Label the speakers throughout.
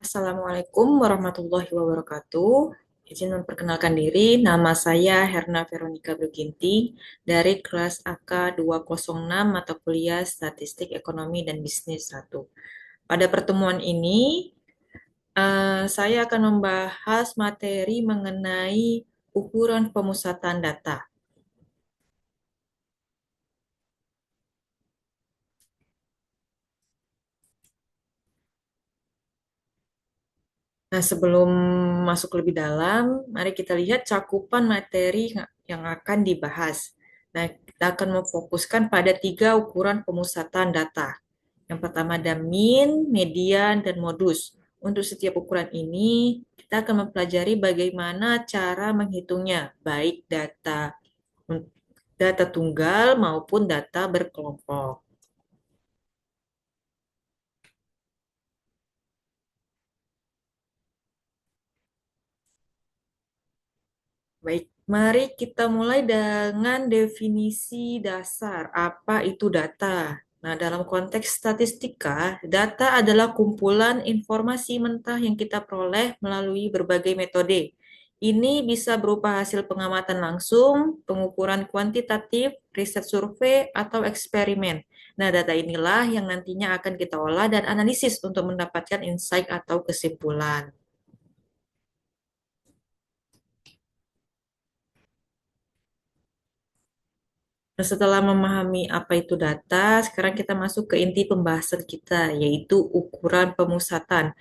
Speaker 1: Assalamualaikum warahmatullahi wabarakatuh. Izin memperkenalkan diri, nama saya Herna Veronica Beginting dari kelas AK 206 mata kuliah Statistik Ekonomi dan Bisnis 1. Pada pertemuan ini, saya akan membahas materi mengenai ukuran pemusatan data. Nah, sebelum masuk lebih dalam, mari kita lihat cakupan materi yang akan dibahas. Nah, kita akan memfokuskan pada tiga ukuran pemusatan data. Yang pertama ada mean, median, dan modus. Untuk setiap ukuran ini, kita akan mempelajari bagaimana cara menghitungnya, baik data tunggal maupun data berkelompok. Baik, mari kita mulai dengan definisi dasar. Apa itu data? Nah, dalam konteks statistika, data adalah kumpulan informasi mentah yang kita peroleh melalui berbagai metode. Ini bisa berupa hasil pengamatan langsung, pengukuran kuantitatif, riset survei, atau eksperimen. Nah, data inilah yang nantinya akan kita olah dan analisis untuk mendapatkan insight atau kesimpulan. Nah, setelah memahami apa itu data, sekarang kita masuk ke inti pembahasan kita, yaitu ukuran pemusatan.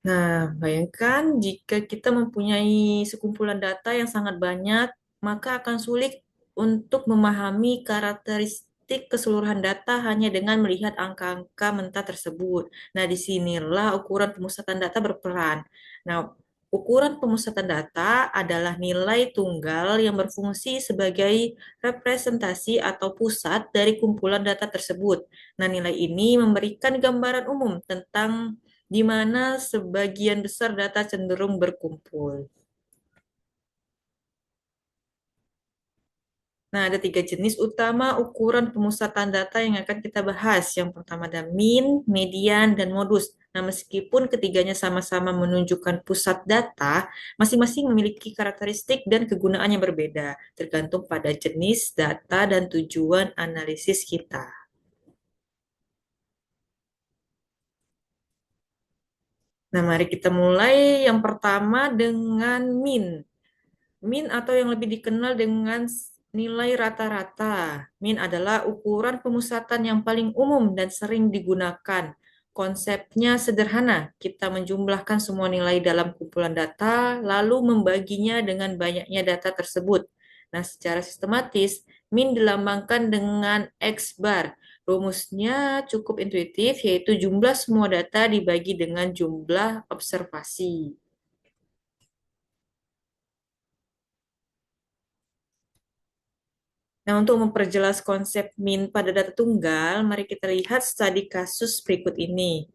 Speaker 1: Nah, bayangkan jika kita mempunyai sekumpulan data yang sangat banyak, maka akan sulit untuk memahami karakteristik keseluruhan data hanya dengan melihat angka-angka mentah tersebut. Nah, disinilah ukuran pemusatan data berperan. Nah, ukuran pemusatan data adalah nilai tunggal yang berfungsi sebagai representasi atau pusat dari kumpulan data tersebut. Nah, nilai ini memberikan gambaran umum tentang di mana sebagian besar data cenderung berkumpul. Nah, ada tiga jenis utama ukuran pemusatan data yang akan kita bahas. Yang pertama ada mean, median, dan modus. Nah, meskipun ketiganya sama-sama menunjukkan pusat data, masing-masing memiliki karakteristik dan kegunaan yang berbeda, tergantung pada jenis data dan tujuan analisis kita. Nah, mari kita mulai yang pertama dengan mean. Min atau yang lebih dikenal dengan nilai rata-rata. Min adalah ukuran pemusatan yang paling umum dan sering digunakan. Konsepnya sederhana, kita menjumlahkan semua nilai dalam kumpulan data, lalu membaginya dengan banyaknya data tersebut. Nah, secara sistematis, min dilambangkan dengan X bar. Rumusnya cukup intuitif, yaitu jumlah semua data dibagi dengan jumlah observasi. Nah, untuk memperjelas konsep min pada data tunggal, mari kita lihat studi kasus berikut ini.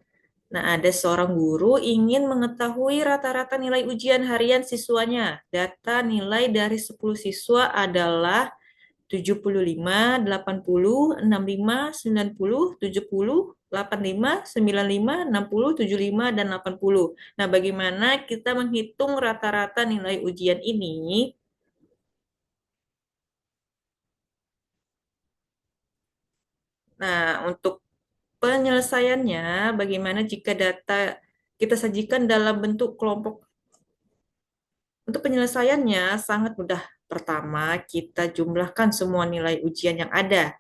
Speaker 1: Nah, ada seorang guru ingin mengetahui rata-rata nilai ujian harian siswanya. Data nilai dari 10 siswa adalah 75, 80, 65, 90, 70, 85, 95, 60, 75, dan 80. Nah, bagaimana kita menghitung rata-rata nilai ujian ini? Nah, untuk penyelesaiannya, bagaimana jika data kita sajikan dalam bentuk kelompok? Untuk penyelesaiannya sangat mudah. Pertama, kita jumlahkan semua nilai ujian yang ada,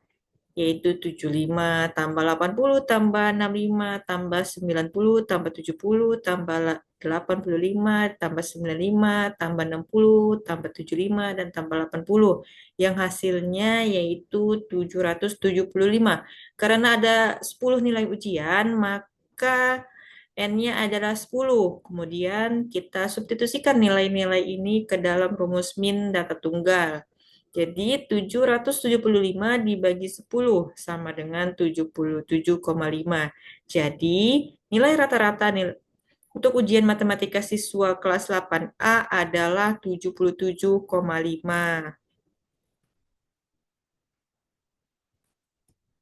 Speaker 1: yaitu 75 tambah 80 tambah 65 tambah 90 tambah 70 tambah 85 tambah 95 tambah 60 tambah 75 dan tambah 80. Yang hasilnya yaitu 775. Karena ada 10 nilai ujian, maka N-nya adalah 10. Kemudian kita substitusikan nilai-nilai ini ke dalam rumus min data tunggal. Jadi 775 dibagi 10 sama dengan 77,5. Jadi nilai rata-rata untuk ujian matematika siswa kelas 8A adalah 77,5.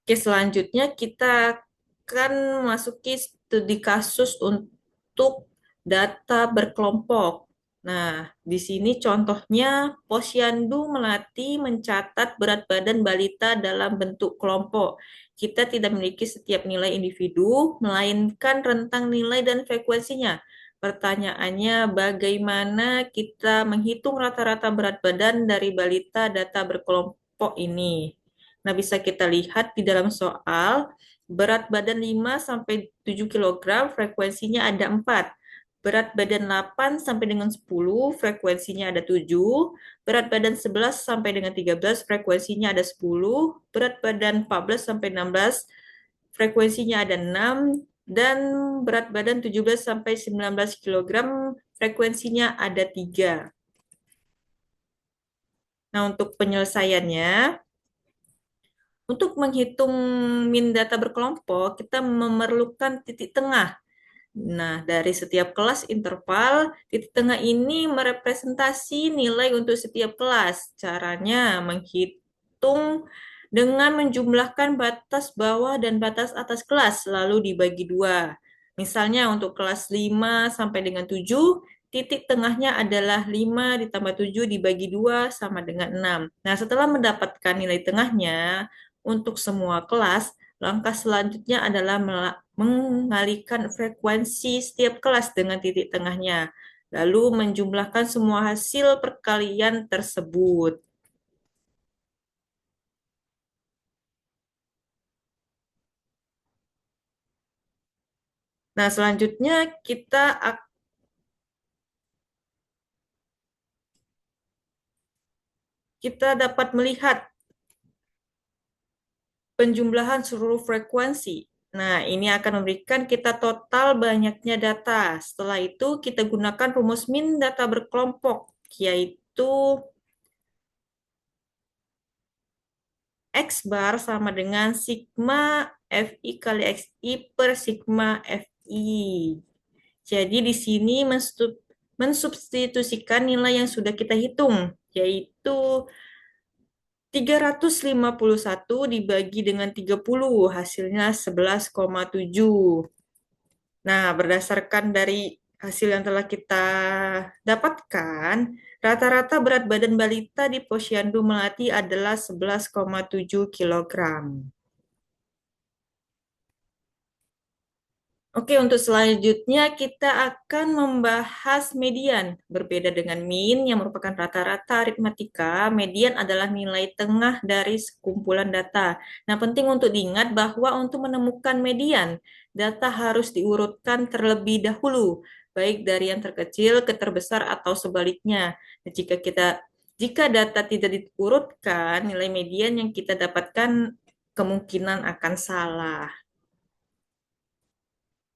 Speaker 1: Oke, selanjutnya kita akan masuki studi kasus untuk data berkelompok. Nah, di sini contohnya Posyandu Melati mencatat berat badan balita dalam bentuk kelompok. Kita tidak memiliki setiap nilai individu, melainkan rentang nilai dan frekuensinya. Pertanyaannya, bagaimana kita menghitung rata-rata berat badan dari balita data berkelompok ini? Nah, bisa kita lihat di dalam soal, berat badan 5 sampai 7 kilogram, frekuensinya ada 4. Berat badan 8 sampai dengan 10, frekuensinya ada 7. Berat badan 11 sampai dengan 13, frekuensinya ada 10. Berat badan 14 sampai 16, frekuensinya ada 6. Dan berat badan 17 sampai 19 kilogram, frekuensinya ada 3. Nah, untuk penyelesaiannya, untuk menghitung min data berkelompok, kita memerlukan titik tengah. Nah, dari setiap kelas interval, titik tengah ini merepresentasi nilai untuk setiap kelas. Caranya menghitung dengan menjumlahkan batas bawah dan batas atas kelas, lalu dibagi dua. Misalnya untuk kelas 5 sampai dengan 7, titik tengahnya adalah 5 ditambah 7 dibagi 2 sama dengan 6. Nah, setelah mendapatkan nilai tengahnya, untuk semua kelas, langkah selanjutnya adalah mengalihkan frekuensi setiap kelas dengan titik tengahnya, lalu menjumlahkan semua hasil perkalian tersebut. Nah, selanjutnya kita dapat melihat penjumlahan seluruh frekuensi. Nah, ini akan memberikan kita total banyaknya data. Setelah itu, kita gunakan rumus min data berkelompok, yaitu X bar sama dengan sigma FI kali XI per sigma FI. Jadi di sini mensubstitusikan nilai yang sudah kita hitung, yaitu 351 dibagi dengan 30, hasilnya 11,7. Nah, berdasarkan dari hasil yang telah kita dapatkan, rata-rata berat badan balita di Posyandu Melati adalah 11,7 kilogram. Oke, untuk selanjutnya kita akan membahas median. Berbeda dengan min yang merupakan rata-rata aritmatika, median adalah nilai tengah dari sekumpulan data. Nah, penting untuk diingat bahwa untuk menemukan median, data harus diurutkan terlebih dahulu, baik dari yang terkecil ke terbesar atau sebaliknya. Nah, jika data tidak diurutkan, nilai median yang kita dapatkan kemungkinan akan salah.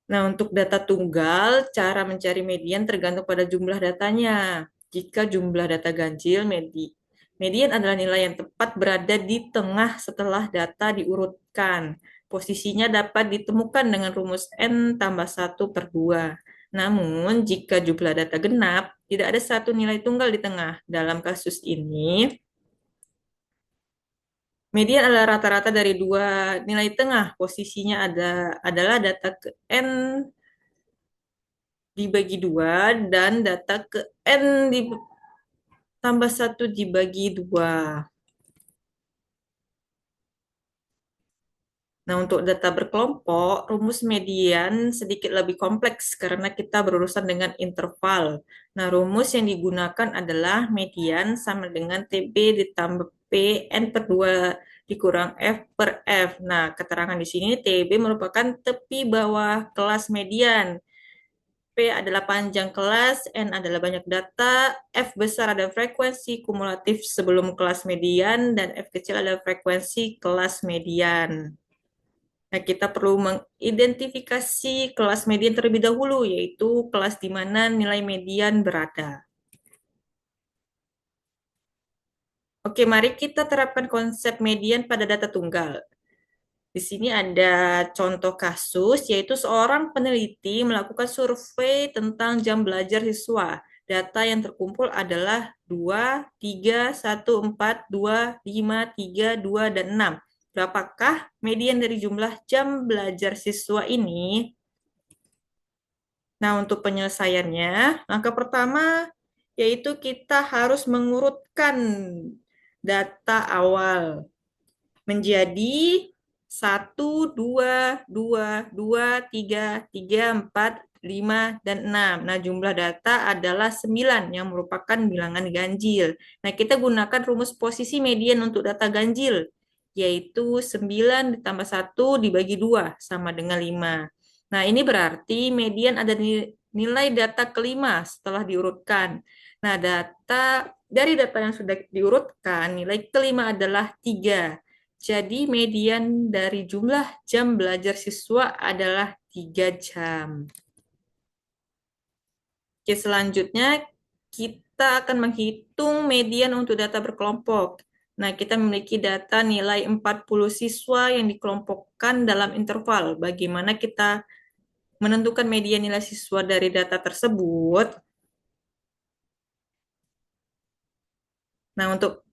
Speaker 1: Nah, untuk data tunggal, cara mencari median tergantung pada jumlah datanya. Jika jumlah data ganjil, median adalah nilai yang tepat berada di tengah setelah data diurutkan. Posisinya dapat ditemukan dengan rumus N tambah 1/2. Namun, jika jumlah data genap, tidak ada satu nilai tunggal di tengah. Dalam kasus ini, median adalah rata-rata dari dua nilai tengah. Posisinya adalah data ke N dibagi 2 dan data ke N ditambah 1 dibagi 2. Nah, untuk data berkelompok, rumus median sedikit lebih kompleks karena kita berurusan dengan interval. Nah, rumus yang digunakan adalah median sama dengan TB ditambah P N per 2 dikurang F per F. Nah, keterangan di sini TB merupakan tepi bawah kelas median. P adalah panjang kelas, N adalah banyak data, F besar adalah frekuensi kumulatif sebelum kelas median, dan F kecil adalah frekuensi kelas median. Nah, kita perlu mengidentifikasi kelas median terlebih dahulu, yaitu kelas di mana nilai median berada. Oke, mari kita terapkan konsep median pada data tunggal. Di sini ada contoh kasus, yaitu seorang peneliti melakukan survei tentang jam belajar siswa. Data yang terkumpul adalah 2, 3, 1, 4, 2, 5, 3, 2, dan 6. berapakah median dari jumlah jam belajar siswa ini? Nah, untuk penyelesaiannya, langkah pertama yaitu kita harus mengurutkan data awal menjadi satu, 2, 2, 2, 3, 3, 4, 5, dan 6. Nah, jumlah data adalah 9 yang merupakan bilangan ganjil. Nah, kita gunakan rumus posisi median untuk data ganjil, yaitu 9 ditambah 1 dibagi 2 sama dengan 5. Nah, ini berarti median ada nilai data kelima setelah diurutkan. Nah, dari data yang sudah diurutkan, nilai kelima adalah 3. Jadi median dari jumlah jam belajar siswa adalah 3 jam. Oke, selanjutnya kita akan menghitung median untuk data berkelompok. Nah, kita memiliki data nilai 40 siswa yang dikelompokkan dalam interval. Bagaimana kita menentukan median nilai siswa dari data tersebut? Nah, untuk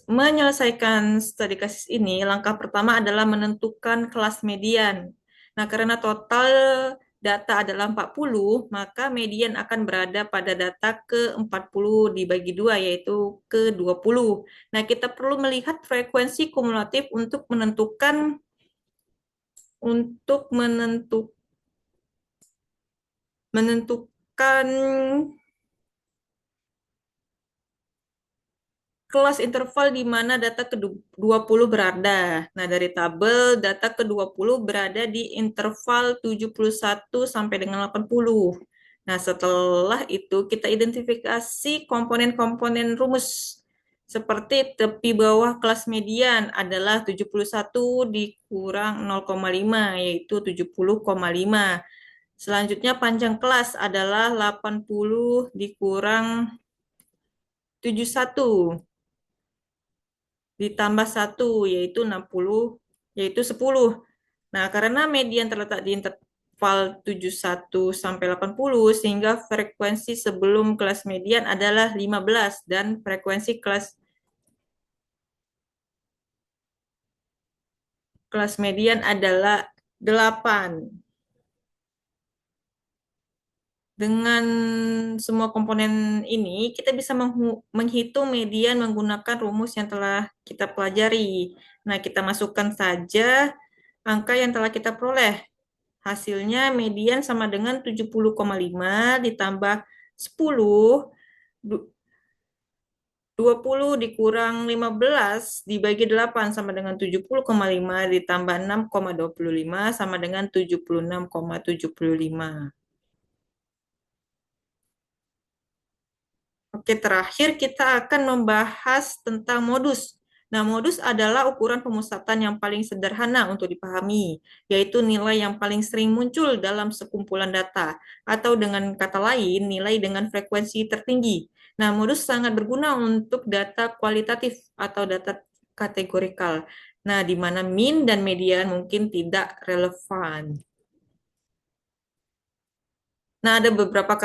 Speaker 1: menyelesaikan studi kasus ini, langkah pertama adalah menentukan kelas median. Nah, karena total data adalah 40, maka median akan berada pada data ke-40 dibagi 2, yaitu ke-20. Nah, kita perlu melihat frekuensi kumulatif untuk menentukan kelas interval di mana data ke-20 berada. Nah, dari tabel data ke-20 berada di interval 71 sampai dengan 80. Nah, setelah itu kita identifikasi komponen-komponen rumus. Seperti tepi bawah kelas median adalah 71 dikurang 0,5, yaitu 70,5. Selanjutnya panjang kelas adalah 80 dikurang 71 ditambah 1 yaitu 60 yaitu 10. Nah, karena median terletak di interval 71 sampai 80 sehingga frekuensi sebelum kelas median adalah 15 dan frekuensi kelas median adalah 8. Dengan semua komponen ini, kita bisa menghitung median menggunakan rumus yang telah kita pelajari. Nah, kita masukkan saja angka yang telah kita peroleh. Hasilnya median sama dengan 70,5 ditambah 10, 20 dikurang 15 dibagi 8 sama dengan 70,5 ditambah 6,25 sama dengan 76,75. Oke, terakhir kita akan membahas tentang modus. Nah, modus adalah ukuran pemusatan yang paling sederhana untuk dipahami, yaitu nilai yang paling sering muncul dalam sekumpulan data, atau dengan kata lain, nilai dengan frekuensi tertinggi. Nah, modus sangat berguna untuk data kualitatif atau data kategorikal. Nah, di mana mean dan median mungkin tidak relevan. Nah, ada beberapa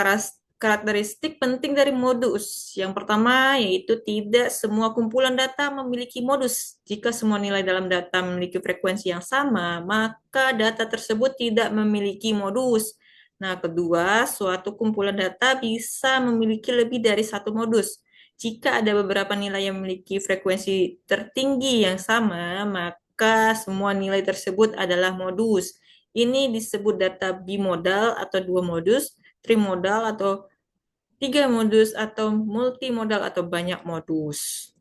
Speaker 1: karakteristik penting dari modus. Yang pertama yaitu tidak semua kumpulan data memiliki modus. Jika semua nilai dalam data memiliki frekuensi yang sama, maka data tersebut tidak memiliki modus. Nah, kedua, suatu kumpulan data bisa memiliki lebih dari satu modus. Jika ada beberapa nilai yang memiliki frekuensi tertinggi yang sama, maka semua nilai tersebut adalah modus. Ini disebut data bimodal atau dua modus, trimodal atau tiga modus, atau multimodal atau banyak modus.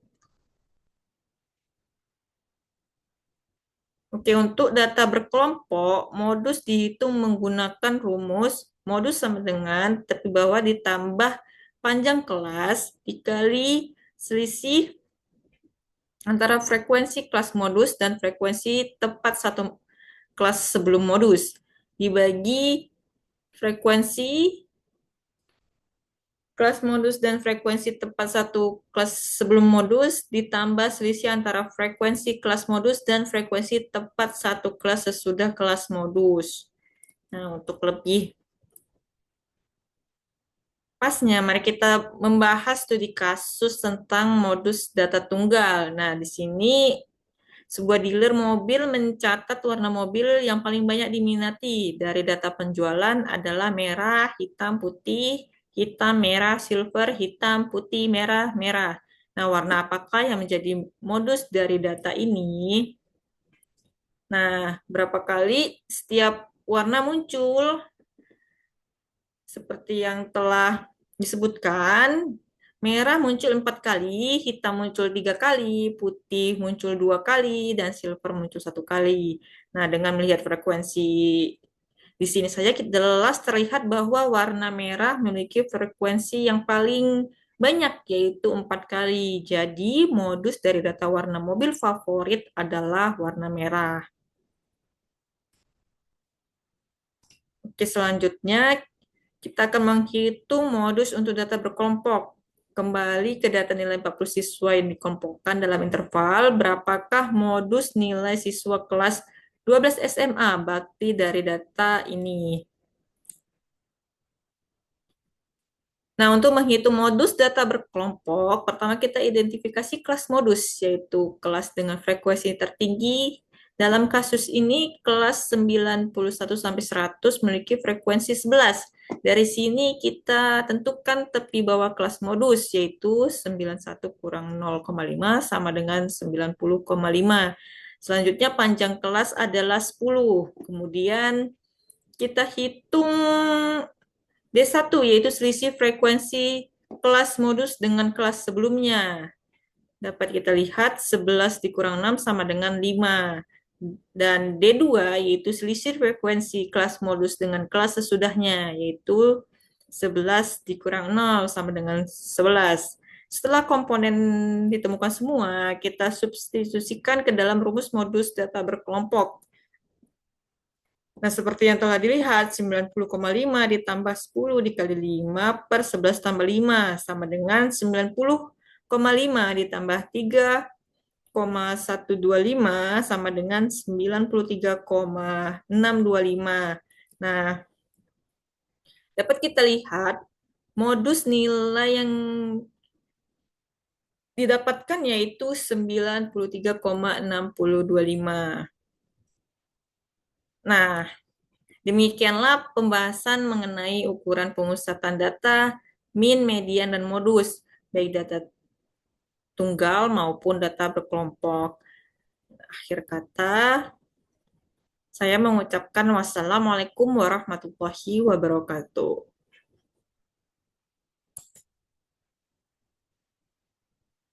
Speaker 1: Oke, untuk data berkelompok, modus dihitung menggunakan rumus modus sama dengan tepi bawah ditambah panjang kelas dikali selisih antara frekuensi kelas modus dan frekuensi tepat satu kelas sebelum modus dibagi frekuensi kelas modus dan frekuensi tepat satu kelas sebelum modus ditambah selisih antara frekuensi kelas modus dan frekuensi tepat satu kelas sesudah kelas modus. Nah, untuk lebih pasnya, mari kita membahas studi kasus tentang modus data tunggal. Nah, di sini Sebuah dealer mobil mencatat warna mobil yang paling banyak diminati dari data penjualan adalah merah, hitam, merah, silver, hitam, putih, merah, merah. Nah, warna apakah yang menjadi modus dari data ini? Nah, berapa kali setiap warna muncul? Seperti yang telah disebutkan, merah muncul 4 kali, hitam muncul 3 kali, putih muncul 2 kali, dan silver muncul 1 kali. Nah, dengan melihat frekuensi di sini saja jelas terlihat bahwa warna merah memiliki frekuensi yang paling banyak, yaitu 4 kali. Jadi, modus dari data warna mobil favorit adalah warna merah. Oke, selanjutnya kita akan menghitung modus untuk data berkelompok. Kembali ke data nilai 40 siswa yang dikelompokkan dalam interval, berapakah modus nilai siswa kelas 12 SMA bakti dari data ini? Nah, untuk menghitung modus data berkelompok, pertama kita identifikasi kelas modus, yaitu kelas dengan frekuensi tertinggi. Dalam kasus ini, kelas 91 sampai 100 memiliki frekuensi 11. Dari sini kita tentukan tepi bawah kelas modus, yaitu 91 kurang 0,5 sama dengan 90,5. Selanjutnya panjang kelas adalah 10. Kemudian kita hitung D1, yaitu selisih frekuensi kelas modus dengan kelas sebelumnya. Dapat kita lihat 11 dikurang 6 sama dengan 5. Dan D2, yaitu selisih frekuensi kelas modus dengan kelas sesudahnya, yaitu 11 dikurang 0 sama dengan 11. Setelah komponen ditemukan semua, kita substitusikan ke dalam rumus modus data berkelompok. Nah, seperti yang telah dilihat, 90,5 ditambah 10 dikali 5 per 11 tambah 5 sama dengan 90,5 ditambah 3,125 sama dengan 93,625. Nah, dapat kita lihat modus nilai yang didapatkan yaitu 93,6025. Nah, demikianlah pembahasan mengenai ukuran pemusatan data, min, median, dan modus, baik data tunggal maupun data berkelompok. Akhir kata, saya mengucapkan wassalamualaikum warahmatullahi wabarakatuh.